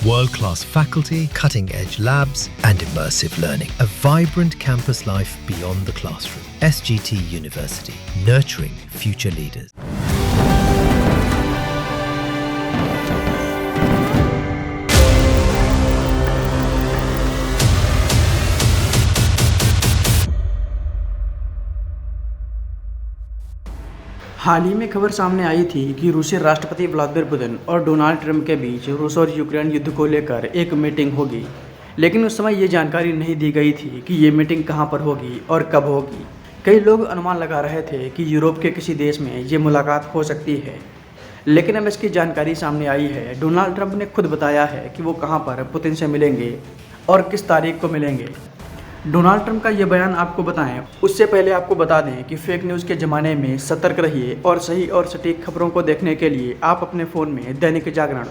World-class faculty, cutting-edge labs, and immersive learning. A vibrant campus life beyond the classroom. SGT University, nurturing future leaders. हाल ही में खबर सामने आई थी कि रूसी राष्ट्रपति व्लादिमीर पुतिन और डोनाल्ड ट्रंप के बीच रूस और यूक्रेन युद्ध को लेकर एक मीटिंग होगी। लेकिन उस समय ये जानकारी नहीं दी गई थी कि ये मीटिंग कहां पर होगी और कब होगी। कई लोग अनुमान लगा रहे थे कि यूरोप के किसी देश में ये मुलाकात हो सकती है, लेकिन अब इसकी जानकारी सामने आई है। डोनाल्ड ट्रंप ने खुद बताया है कि वो कहाँ पर पुतिन से मिलेंगे और किस तारीख को मिलेंगे। डोनाल्ड ट्रंप का ये बयान आपको बताएं उससे पहले आपको बता दें कि फेक न्यूज़ के ज़माने में सतर्क रहिए और सही और सटीक खबरों को देखने के लिए आप अपने फ़ोन में दैनिक जागरण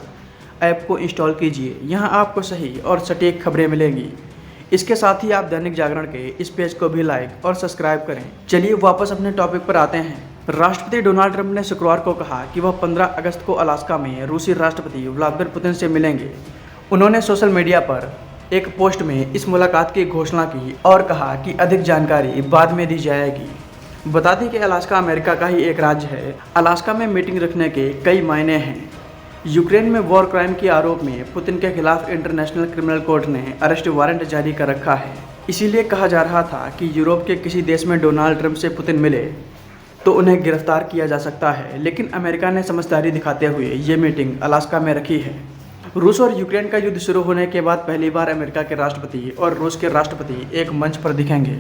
ऐप को इंस्टॉल कीजिए। यहाँ आपको सही और सटीक खबरें मिलेंगी। इसके साथ ही आप दैनिक जागरण के इस पेज को भी लाइक और सब्सक्राइब करें। चलिए वापस अपने टॉपिक पर आते हैं। राष्ट्रपति डोनाल्ड ट्रंप ने शुक्रवार को कहा कि वह 15 अगस्त को अलास्का में रूसी राष्ट्रपति व्लादिमीर पुतिन से मिलेंगे। उन्होंने सोशल मीडिया पर एक पोस्ट में इस मुलाकात की घोषणा की और कहा कि अधिक जानकारी बाद में दी जाएगी। बता दें कि अलास्का अमेरिका का ही एक राज्य है। अलास्का में मीटिंग रखने के कई मायने हैं। यूक्रेन में वॉर क्राइम के आरोप में पुतिन के खिलाफ इंटरनेशनल क्रिमिनल कोर्ट ने अरेस्ट वारंट जारी कर रखा है। इसीलिए कहा जा रहा था कि यूरोप के किसी देश में डोनाल्ड ट्रंप से पुतिन मिले तो उन्हें गिरफ्तार किया जा सकता है। लेकिन अमेरिका ने समझदारी दिखाते हुए ये मीटिंग अलास्का में रखी है। रूस और यूक्रेन का युद्ध शुरू होने के बाद पहली बार अमेरिका के राष्ट्रपति और रूस के राष्ट्रपति एक मंच पर दिखेंगे।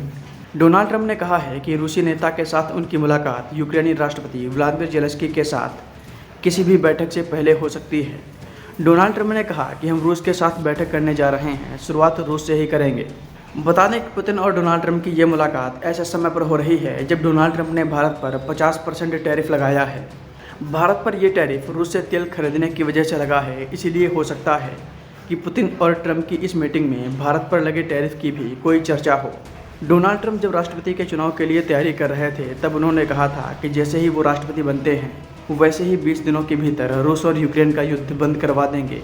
डोनाल्ड ट्रंप ने कहा है कि रूसी नेता के साथ उनकी मुलाकात यूक्रेनी राष्ट्रपति व्लादिमीर ज़ेलेंस्की के साथ किसी भी बैठक से पहले हो सकती है। डोनाल्ड ट्रंप ने कहा कि हम रूस के साथ बैठक करने जा रहे हैं, शुरुआत रूस से ही करेंगे। बता दें कि पुतिन और डोनाल्ड ट्रंप की ये मुलाकात ऐसे समय पर हो रही है जब डोनाल्ड ट्रंप ने भारत पर 50% टैरिफ लगाया है। भारत पर यह टैरिफ रूस से तेल खरीदने की वजह से लगा है। इसीलिए हो सकता है कि पुतिन और ट्रंप की इस मीटिंग में भारत पर लगे टैरिफ की भी कोई चर्चा हो। डोनाल्ड ट्रंप जब राष्ट्रपति के चुनाव के लिए तैयारी कर रहे थे तब उन्होंने कहा था कि जैसे ही वो राष्ट्रपति बनते हैं वैसे ही 20 दिनों के भीतर रूस और यूक्रेन का युद्ध बंद करवा देंगे,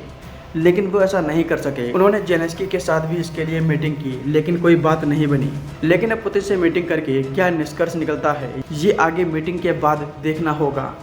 लेकिन वो ऐसा नहीं कर सके। उन्होंने ज़ेलेंस्की के साथ भी इसके लिए मीटिंग की, लेकिन कोई बात नहीं बनी। लेकिन अब पुतिन से मीटिंग करके क्या निष्कर्ष निकलता है ये आगे मीटिंग के बाद देखना होगा।